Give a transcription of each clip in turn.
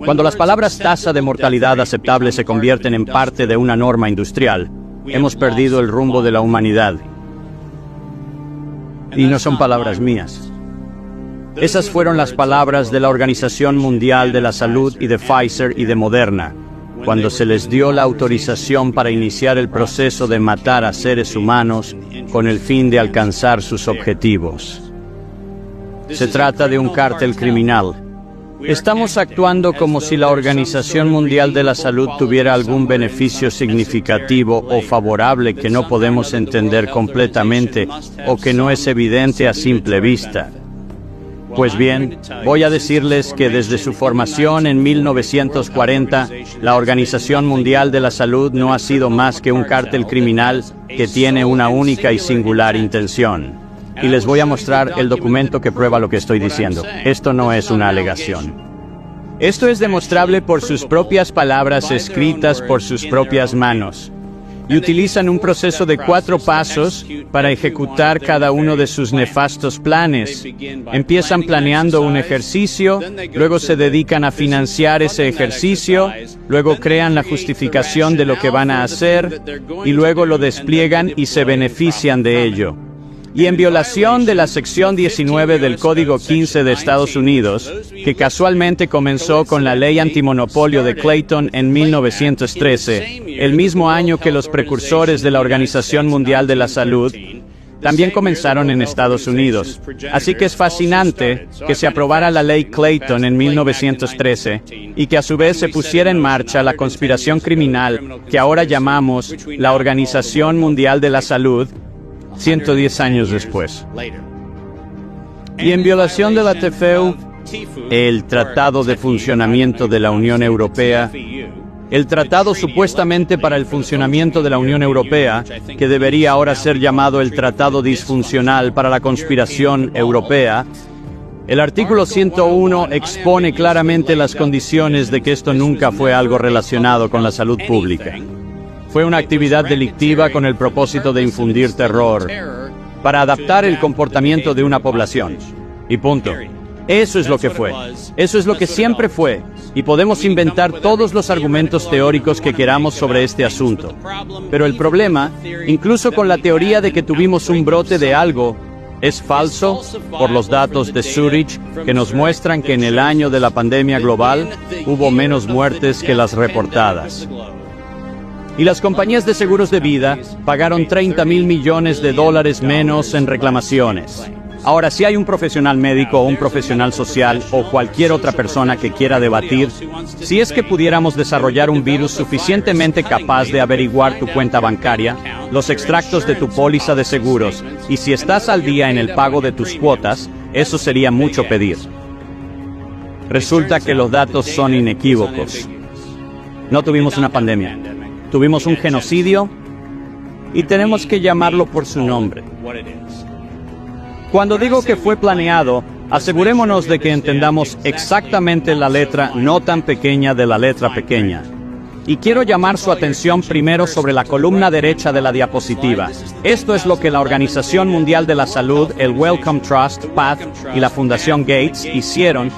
Cuando las palabras tasa de mortalidad aceptable se convierten en parte de una norma industrial, hemos perdido el rumbo de la humanidad. Y no son palabras mías. Esas fueron las palabras de la Organización Mundial de la Salud y de Pfizer y de Moderna, cuando se les dio la autorización para iniciar el proceso de matar a seres humanos con el fin de alcanzar sus objetivos. Se trata de un cártel criminal. Estamos actuando como si la Organización Mundial de la Salud tuviera algún beneficio significativo o favorable que no podemos entender completamente o que no es evidente a simple vista. Pues bien, voy a decirles que desde su formación en 1940, la Organización Mundial de la Salud no ha sido más que un cártel criminal que tiene una única y singular intención. Y les voy a mostrar el documento que prueba lo que estoy diciendo. Esto no es una alegación. Esto es demostrable por sus propias palabras escritas por sus propias manos. Y utilizan un proceso de 4 pasos para ejecutar cada uno de sus nefastos planes. Empiezan planeando un ejercicio, luego se dedican a financiar ese ejercicio, luego crean la justificación de lo que van a hacer, y luego lo despliegan y se benefician de ello. Y en violación de la sección 19 del Código 15 de Estados Unidos, que casualmente comenzó con la ley antimonopolio de Clayton en 1913, el mismo año que los precursores de la Organización Mundial de la Salud, también comenzaron en Estados Unidos. Así que es fascinante que se aprobara la ley Clayton en 1913 y que a su vez se pusiera en marcha la conspiración criminal que ahora llamamos la Organización Mundial de la Salud, 110 años después. Y en violación de la TFU, el Tratado de Funcionamiento de la Unión Europea, el tratado supuestamente para el funcionamiento de la Unión Europea, que debería ahora ser llamado el Tratado Disfuncional para la Conspiración Europea, el artículo 101 expone claramente las condiciones de que esto nunca fue algo relacionado con la salud pública. Fue una actividad delictiva con el propósito de infundir terror, para adaptar el comportamiento de una población. Y punto. Eso es lo que fue. Eso es lo que siempre fue. Y podemos inventar todos los argumentos teóricos que queramos sobre este asunto. Pero el problema, incluso con la teoría de que tuvimos un brote de algo, es falso por los datos de Zurich que nos muestran que en el año de la pandemia global hubo menos muertes que las reportadas. Y las compañías de seguros de vida pagaron $30.000 millones menos en reclamaciones. Ahora, si hay un profesional médico o un profesional social o cualquier otra persona que quiera debatir, si es que pudiéramos desarrollar un virus suficientemente capaz de averiguar tu cuenta bancaria, los extractos de tu póliza de seguros, y si estás al día en el pago de tus cuotas, eso sería mucho pedir. Resulta que los datos son inequívocos. No tuvimos una pandemia. Tuvimos un genocidio y tenemos que llamarlo por su nombre. Cuando digo que fue planeado, asegurémonos de que entendamos exactamente la letra no tan pequeña de la letra pequeña. Y quiero llamar su atención primero sobre la columna derecha de la diapositiva. Esto es lo que la Organización Mundial de la Salud, el Wellcome Trust, PATH y la Fundación Gates hicieron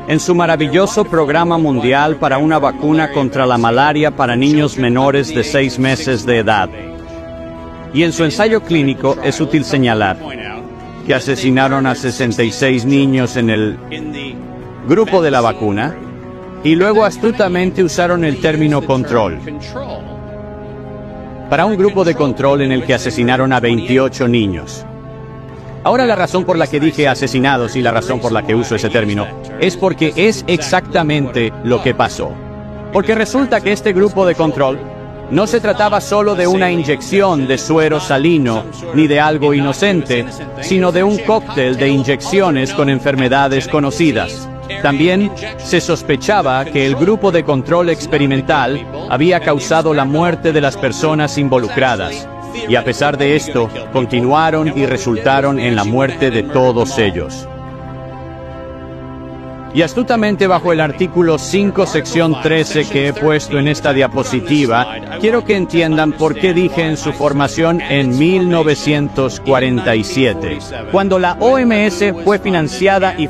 en su maravilloso programa mundial para una vacuna contra la malaria para niños menores de 6 meses de edad. Y en su ensayo clínico es útil señalar que asesinaron a 66 niños en el grupo de la vacuna y luego astutamente usaron el término control para un grupo de control en el que asesinaron a 28 niños. Ahora la razón por la que dije asesinados y la razón por la que uso ese término es porque es exactamente lo que pasó. Porque resulta que este grupo de control no se trataba solo de una inyección de suero salino ni de algo inocente, sino de un cóctel de inyecciones con enfermedades conocidas. También se sospechaba que el grupo de control experimental había causado la muerte de las personas involucradas. Y a pesar de esto, continuaron y resultaron en la muerte de todos ellos. Y astutamente bajo el artículo 5, sección 13 que he puesto en esta diapositiva, quiero que entiendan por qué dije en su formación en 1947. Cuando la OMS fue financiada y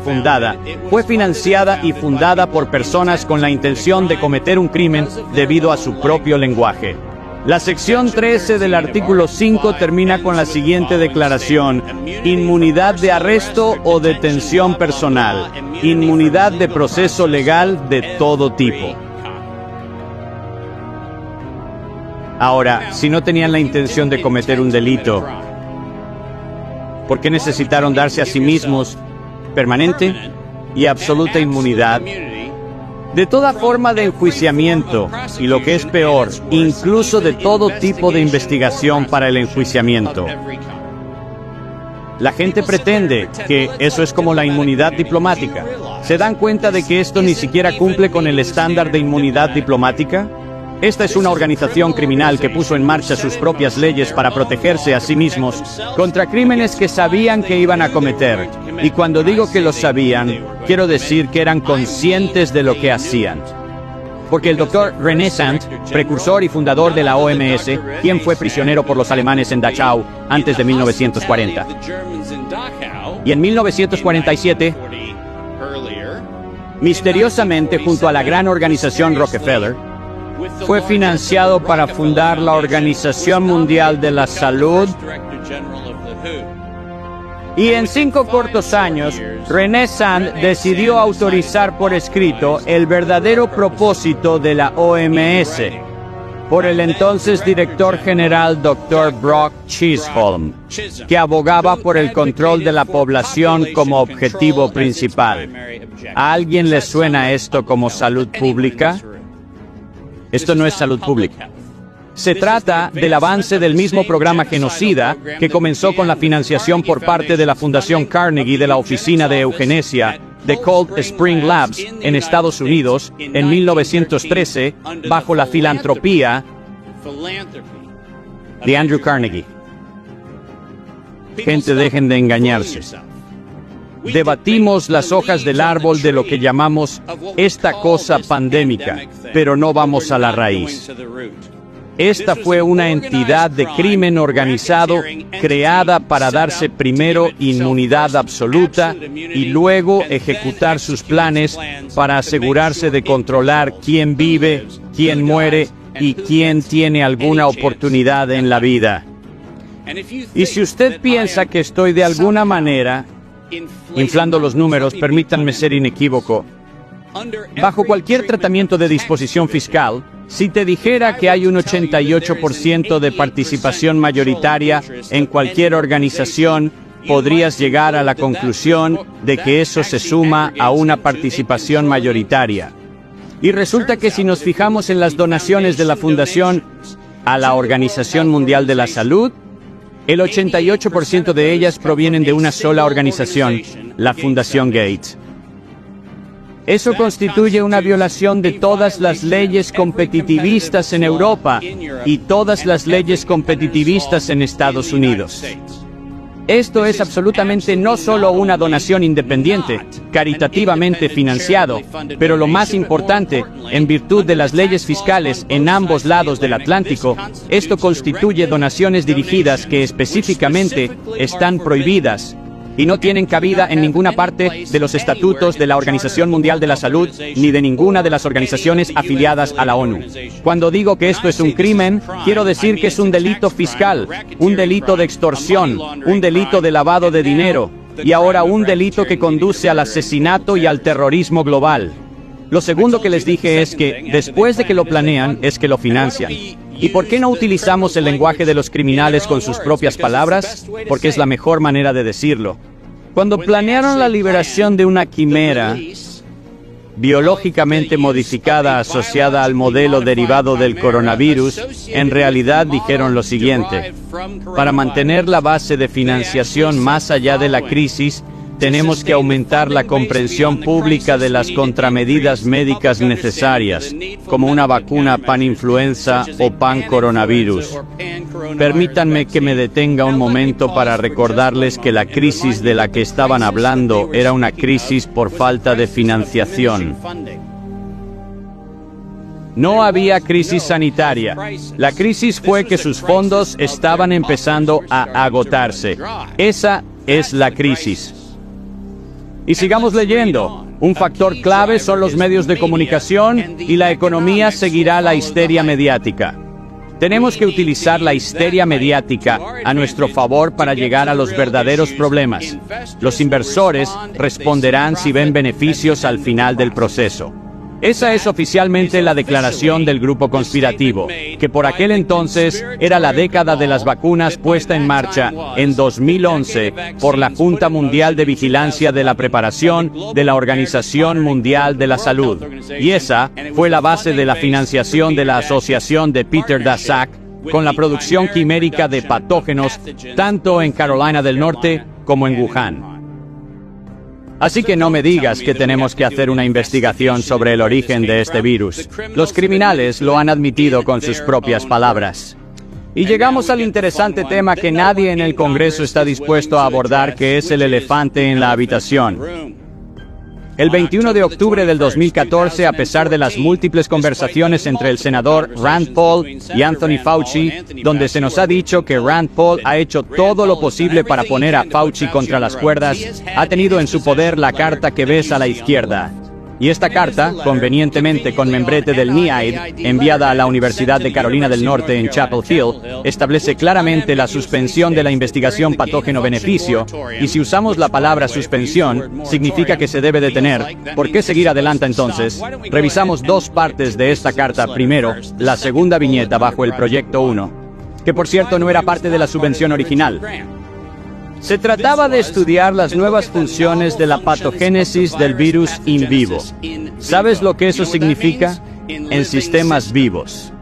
fundada por personas con la intención de cometer un crimen debido a su propio lenguaje. La sección 13 del artículo 5 termina con la siguiente declaración: inmunidad de arresto o detención personal, inmunidad de proceso legal de todo tipo. Ahora, si no tenían la intención de cometer un delito, ¿por qué necesitaron darse a sí mismos permanente y absoluta inmunidad de toda forma de enjuiciamiento y, lo que es peor, incluso de todo tipo de investigación para el enjuiciamiento? La gente pretende que eso es como la inmunidad diplomática. ¿Se dan cuenta de que esto ni siquiera cumple con el estándar de inmunidad diplomática? Esta es una organización criminal que puso en marcha sus propias leyes para protegerse a sí mismos contra crímenes que sabían que iban a cometer. Y cuando digo que lo sabían, quiero decir que eran conscientes de lo que hacían. Porque el doctor René Sand, precursor y fundador de la OMS, quien fue prisionero por los alemanes en Dachau antes de 1940. Y en 1947, misteriosamente junto a la gran organización Rockefeller, fue financiado para fundar la Organización Mundial de la Salud. Y en 5 cortos años, René Sand decidió autorizar por escrito el verdadero propósito de la OMS por el entonces director general Dr. Brock Chisholm, que abogaba por el control de la población como objetivo principal. ¿A alguien le suena esto como salud pública? Esto no es salud pública. Se trata del avance del mismo programa genocida que comenzó con la financiación por parte de la Fundación Carnegie de la Oficina de Eugenesia de Cold Spring Labs en Estados Unidos en 1913 bajo la filantropía de Andrew Carnegie. Gente, dejen de engañarse. Debatimos las hojas del árbol de lo que llamamos esta cosa pandémica, pero no vamos a la raíz. Esta fue una entidad de crimen organizado creada para darse primero inmunidad absoluta y luego ejecutar sus planes para asegurarse de controlar quién vive, quién muere y quién tiene alguna oportunidad en la vida. Y si usted piensa que estoy de alguna manera inflando los números, permítanme ser inequívoco. Bajo cualquier tratamiento de disposición fiscal, si te dijera que hay un 88% de participación mayoritaria en cualquier organización, podrías llegar a la conclusión de que eso se suma a una participación mayoritaria. Y resulta que si nos fijamos en las donaciones de la Fundación a la Organización Mundial de la Salud, el 88% de ellas provienen de una sola organización, la Fundación Gates. Eso constituye una violación de todas las leyes competitivistas en Europa y todas las leyes competitivistas en Estados Unidos. Esto es absolutamente no solo una donación independiente, caritativamente financiado, pero lo más importante, en virtud de las leyes fiscales en ambos lados del Atlántico, esto constituye donaciones dirigidas que específicamente están prohibidas y no tienen cabida en ninguna parte de los estatutos de la Organización Mundial de la Salud ni de ninguna de las organizaciones afiliadas a la ONU. Cuando digo que esto es un crimen, quiero decir que es un delito fiscal, un delito de extorsión, un delito de lavado de dinero y ahora un delito que conduce al asesinato y al terrorismo global. Lo segundo que les dije es que, después de que lo planean, es que lo financian. ¿Y por qué no utilizamos el lenguaje de los criminales con sus propias palabras? Porque es la mejor manera de decirlo. Cuando planearon la liberación de una quimera biológicamente modificada asociada al modelo derivado del coronavirus, en realidad dijeron lo siguiente: para mantener la base de financiación más allá de la crisis, tenemos que aumentar la comprensión pública de las contramedidas médicas necesarias, como una vacuna pan-influenza o pan-coronavirus. Permítanme que me detenga un momento para recordarles que la crisis de la que estaban hablando era una crisis por falta de financiación. No había crisis sanitaria. La crisis fue que sus fondos estaban empezando a agotarse. Esa es la crisis. Y sigamos leyendo. Un factor clave son los medios de comunicación y la economía seguirá la histeria mediática. Tenemos que utilizar la histeria mediática a nuestro favor para llegar a los verdaderos problemas. Los inversores responderán si ven beneficios al final del proceso. Esa es oficialmente la declaración del grupo conspirativo, que por aquel entonces era la década de las vacunas puesta en marcha en 2011 por la Junta Mundial de Vigilancia de la Preparación de la Organización Mundial de la Salud. Y esa fue la base de la financiación de la asociación de Peter Daszak con la producción quimérica de patógenos tanto en Carolina del Norte como en Wuhan. Así que no me digas que tenemos que hacer una investigación sobre el origen de este virus. Los criminales lo han admitido con sus propias palabras. Y llegamos al interesante tema que nadie en el Congreso está dispuesto a abordar, que es el elefante en la habitación. El 21 de octubre del 2014, a pesar de las múltiples conversaciones entre el senador Rand Paul y Anthony Fauci, donde se nos ha dicho que Rand Paul ha hecho todo lo posible para poner a Fauci contra las cuerdas, ha tenido en su poder la carta que ves a la izquierda. Y esta carta, convenientemente con membrete del NIAID, enviada a la Universidad de Carolina del Norte en Chapel Hill, establece claramente la suspensión de la investigación patógeno-beneficio, y si usamos la palabra suspensión, significa que se debe detener. ¿Por qué seguir adelante entonces? Revisamos dos partes de esta carta. Primero, la segunda viñeta bajo el Proyecto 1, que por cierto no era parte de la subvención original. Se trataba de estudiar las nuevas funciones de la patogénesis del virus in vivo. ¿Sabes lo que eso significa? En sistemas vivos.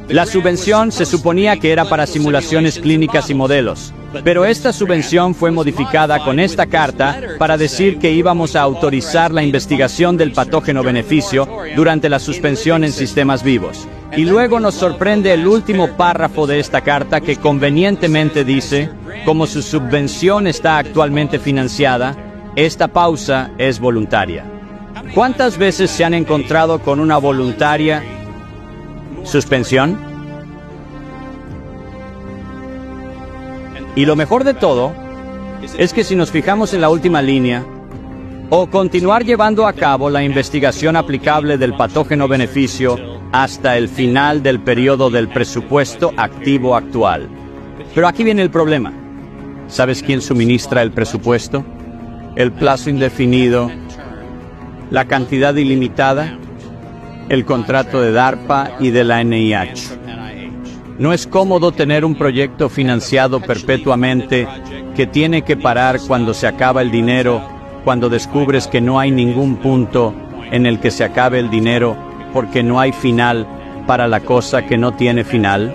La subvención se suponía que era para simulaciones clínicas y modelos, pero esta subvención fue modificada con esta carta para decir que íbamos a autorizar la investigación del patógeno beneficio durante la suspensión en sistemas vivos. Y luego nos sorprende el último párrafo de esta carta que convenientemente dice: como su subvención está actualmente financiada, esta pausa es voluntaria. ¿Cuántas veces se han encontrado con una voluntaria suspensión? Y lo mejor de todo es que si nos fijamos en la última línea, o continuar llevando a cabo la investigación aplicable del patógeno beneficio hasta el final del periodo del presupuesto activo actual. Pero aquí viene el problema. ¿Sabes quién suministra el presupuesto? El plazo indefinido, la cantidad ilimitada, el contrato de DARPA y de la NIH. No es cómodo tener un proyecto financiado perpetuamente que tiene que parar cuando se acaba el dinero, cuando descubres que no hay ningún punto en el que se acabe el dinero porque no hay final para la cosa que no tiene final.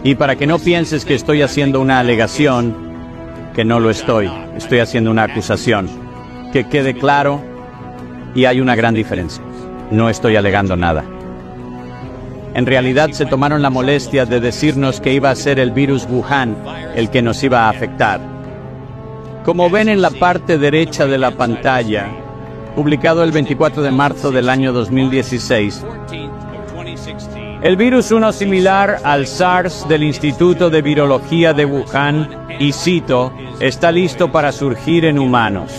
Y para que no pienses que estoy haciendo una alegación, que no lo estoy haciendo una acusación. Que quede claro, y hay una gran diferencia. No estoy alegando nada. En realidad se tomaron la molestia de decirnos que iba a ser el virus Wuhan el que nos iba a afectar. Como ven en la parte derecha de la pantalla, publicado el 24 de marzo del año 2016, el virus 1 similar al SARS del Instituto de Virología de Wuhan, y cito, está listo para surgir en humanos.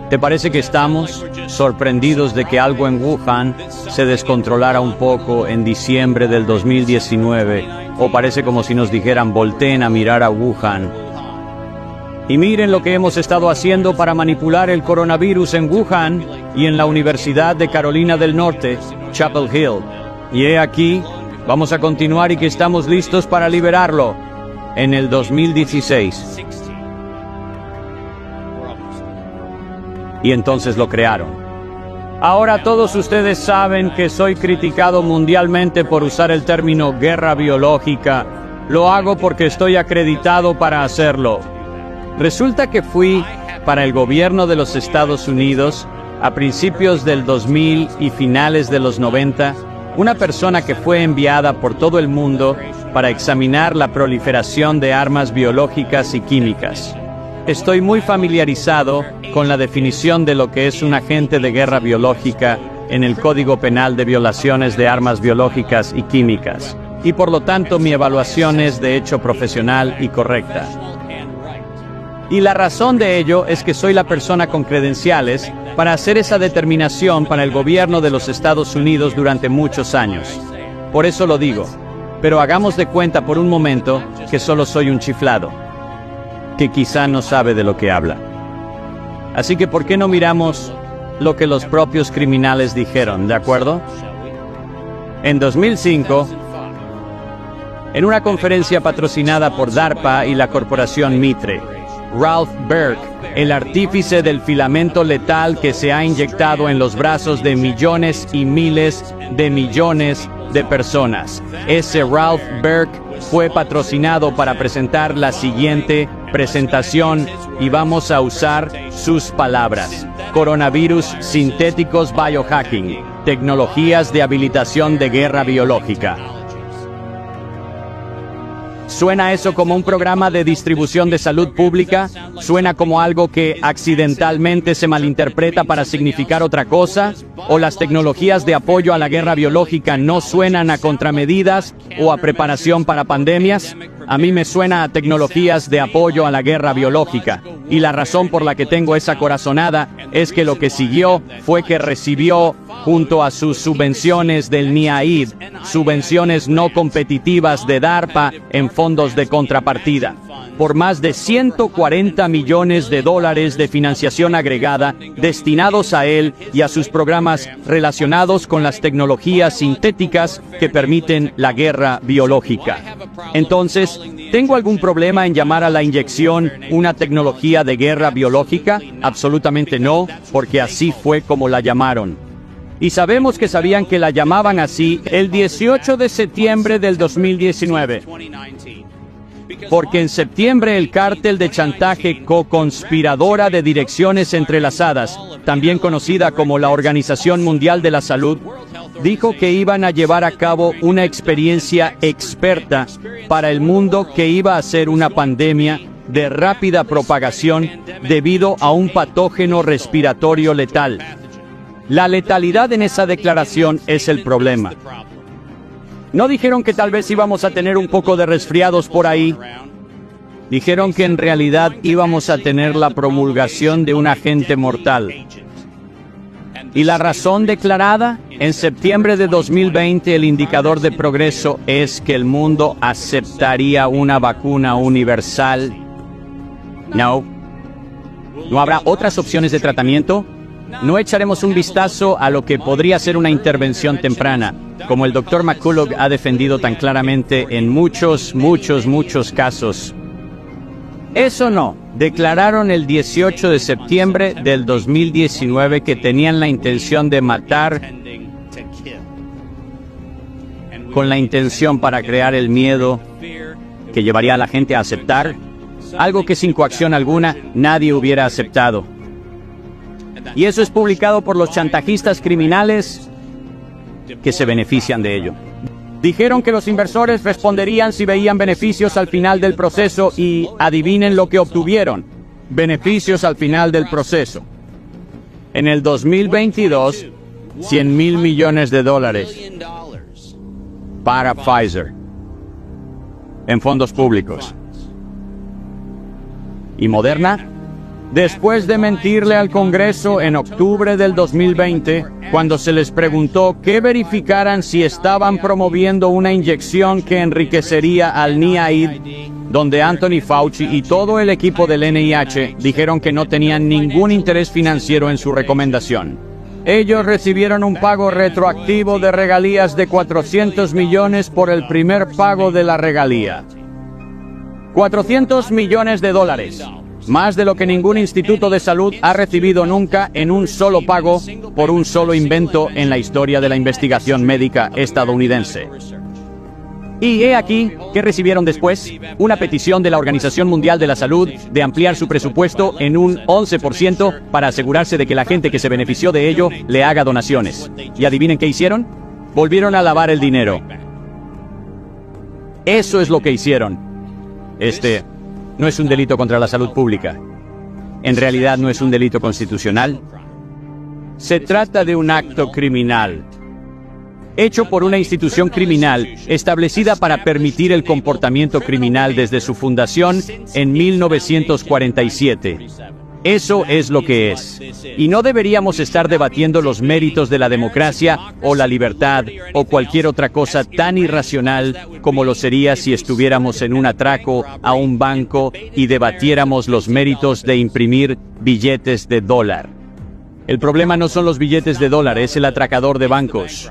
¿Te parece que estamos sorprendidos de que algo en Wuhan se descontrolara un poco en diciembre del 2019? ¿O parece como si nos dijeran volteen a mirar a Wuhan? Y miren lo que hemos estado haciendo para manipular el coronavirus en Wuhan y en la Universidad de Carolina del Norte, Chapel Hill. Y he aquí, vamos a continuar y que estamos listos para liberarlo en el 2016. Y entonces lo crearon. Ahora todos ustedes saben que soy criticado mundialmente por usar el término guerra biológica. Lo hago porque estoy acreditado para hacerlo. Resulta que fui para el gobierno de los Estados Unidos a principios del 2000 y finales de los 90, una persona que fue enviada por todo el mundo para examinar la proliferación de armas biológicas y químicas. Estoy muy familiarizado con la definición de lo que es un agente de guerra biológica en el Código Penal de violaciones de armas biológicas y químicas, y por lo tanto mi evaluación es de hecho profesional y correcta. Y la razón de ello es que soy la persona con credenciales para hacer esa determinación para el gobierno de los Estados Unidos durante muchos años. Por eso lo digo, pero hagamos de cuenta por un momento que solo soy un chiflado, que quizá no sabe de lo que habla. Así que ¿por qué no miramos lo que los propios criminales dijeron, de acuerdo? En 2005, en una conferencia patrocinada por DARPA y la corporación Mitre, Ralph Burke, el artífice del filamento letal que se ha inyectado en los brazos de millones y miles de millones de personas. Ese Ralph Burke fue patrocinado para presentar la siguiente presentación y vamos a usar sus palabras. Coronavirus sintéticos biohacking, tecnologías de habilitación de guerra biológica. ¿Suena eso como un programa de distribución de salud pública? ¿Suena como algo que accidentalmente se malinterpreta para significar otra cosa? ¿O las tecnologías de apoyo a la guerra biológica no suenan a contramedidas o a preparación para pandemias? A mí me suena a tecnologías de apoyo a la guerra biológica. Y la razón por la que tengo esa corazonada es que lo que siguió fue que recibió, junto a sus subvenciones del NIAID, subvenciones no competitivas de DARPA en fondos de contrapartida, por más de 140 millones de dólares de financiación agregada destinados a él y a sus programas relacionados con las tecnologías sintéticas que permiten la guerra biológica. Entonces, ¿tengo algún problema en llamar a la inyección una tecnología de guerra biológica? Absolutamente no, porque así fue como la llamaron. Y sabemos que sabían que la llamaban así el 18 de septiembre del 2019. Porque en septiembre el cártel de chantaje co-conspiradora de direcciones entrelazadas, también conocida como la Organización Mundial de la Salud, dijo que iban a llevar a cabo una experiencia experta para el mundo que iba a ser una pandemia de rápida propagación debido a un patógeno respiratorio letal. La letalidad en esa declaración es el problema. No dijeron que tal vez íbamos a tener un poco de resfriados por ahí. Dijeron que en realidad íbamos a tener la promulgación de un agente mortal. ¿Y la razón declarada? En septiembre de 2020 el indicador de progreso es que el mundo aceptaría una vacuna universal. No. ¿No habrá otras opciones de tratamiento? No echaremos un vistazo a lo que podría ser una intervención temprana, como el Dr. McCullough ha defendido tan claramente en muchos casos. Eso no, declararon el 18 de septiembre del 2019 que tenían la intención de matar, con la intención para crear el miedo que llevaría a la gente a aceptar algo que sin coacción alguna nadie hubiera aceptado. Y eso es publicado por los chantajistas criminales que se benefician de ello. Dijeron que los inversores responderían si veían beneficios al final del proceso y adivinen lo que obtuvieron. Beneficios al final del proceso. En el 2022, $100 mil millones para Pfizer en fondos públicos. ¿Y Moderna? Después de mentirle al Congreso en octubre del 2020, cuando se les preguntó que verificaran si estaban promoviendo una inyección que enriquecería al NIAID, donde Anthony Fauci y todo el equipo del NIH dijeron que no tenían ningún interés financiero en su recomendación. Ellos recibieron un pago retroactivo de regalías de 400 millones por el primer pago de la regalía. 400 millones de dólares. Más de lo que ningún instituto de salud ha recibido nunca en un solo pago por un solo invento en la historia de la investigación médica estadounidense. Y he aquí, ¿qué recibieron después? Una petición de la Organización Mundial de la Salud de ampliar su presupuesto en un 11% para asegurarse de que la gente que se benefició de ello le haga donaciones. ¿Y adivinen qué hicieron? Volvieron a lavar el dinero. Eso es lo que hicieron. No es un delito contra la salud pública. En realidad no es un delito constitucional. Se trata de un acto criminal, hecho por una institución criminal establecida para permitir el comportamiento criminal desde su fundación en 1947. Eso es lo que es. Y no deberíamos estar debatiendo los méritos de la democracia o la libertad o cualquier otra cosa tan irracional como lo sería si estuviéramos en un atraco a un banco y debatiéramos los méritos de imprimir billetes de dólar. El problema no son los billetes de dólar, es el atracador de bancos.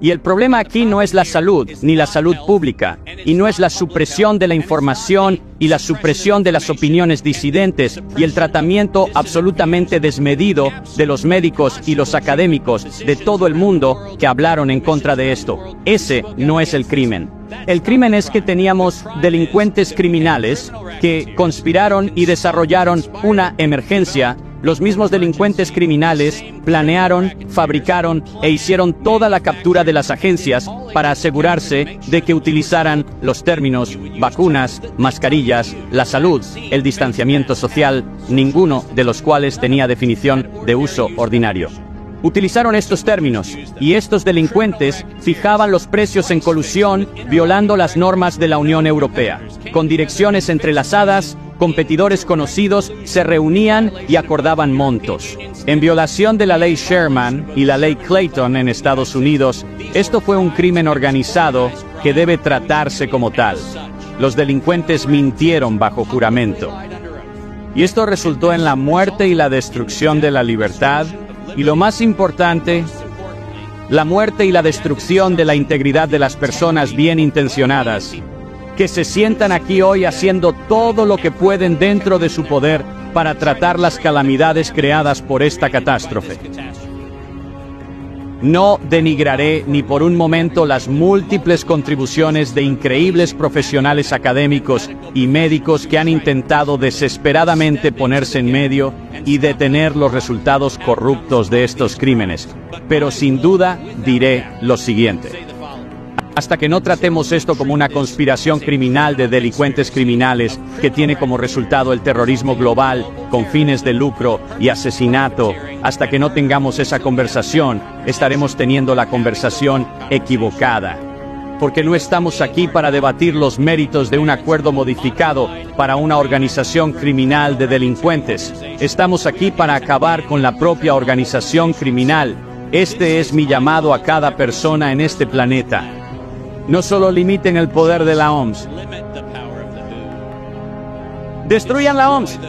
Y el problema aquí no es la salud, ni la salud pública, y no es la supresión de la información y la supresión de las opiniones disidentes y el tratamiento absolutamente desmedido de los médicos y los académicos de todo el mundo que hablaron en contra de esto. Ese no es el crimen. El crimen es que teníamos delincuentes criminales que conspiraron y desarrollaron una emergencia. Los mismos delincuentes criminales planearon, fabricaron e hicieron toda la captura de las agencias para asegurarse de que utilizaran los términos vacunas, mascarillas, la salud, el distanciamiento social, ninguno de los cuales tenía definición de uso ordinario. Utilizaron estos términos, y estos delincuentes fijaban los precios en colusión, violando las normas de la Unión Europea. Con direcciones entrelazadas, competidores conocidos se reunían y acordaban montos. En violación de la ley Sherman y la ley Clayton en Estados Unidos, esto fue un crimen organizado que debe tratarse como tal. Los delincuentes mintieron bajo juramento. Y esto resultó en la muerte y la destrucción de la libertad, y lo más importante, la muerte y la destrucción de la integridad de las personas bien intencionadas, que se sientan aquí hoy haciendo todo lo que pueden dentro de su poder para tratar las calamidades creadas por esta catástrofe. No denigraré ni por un momento las múltiples contribuciones de increíbles profesionales académicos y médicos que han intentado desesperadamente ponerse en medio y detener los resultados corruptos de estos crímenes. Pero sin duda diré lo siguiente. Hasta que no tratemos esto como una conspiración criminal de delincuentes criminales que tiene como resultado el terrorismo global con fines de lucro y asesinato, hasta que no tengamos esa conversación, estaremos teniendo la conversación equivocada. Porque no estamos aquí para debatir los méritos de un acuerdo modificado para una organización criminal de delincuentes. Estamos aquí para acabar con la propia organización criminal. Este es mi llamado a cada persona en este planeta. No solo limiten el poder de la OMS. Destruyan la OMS.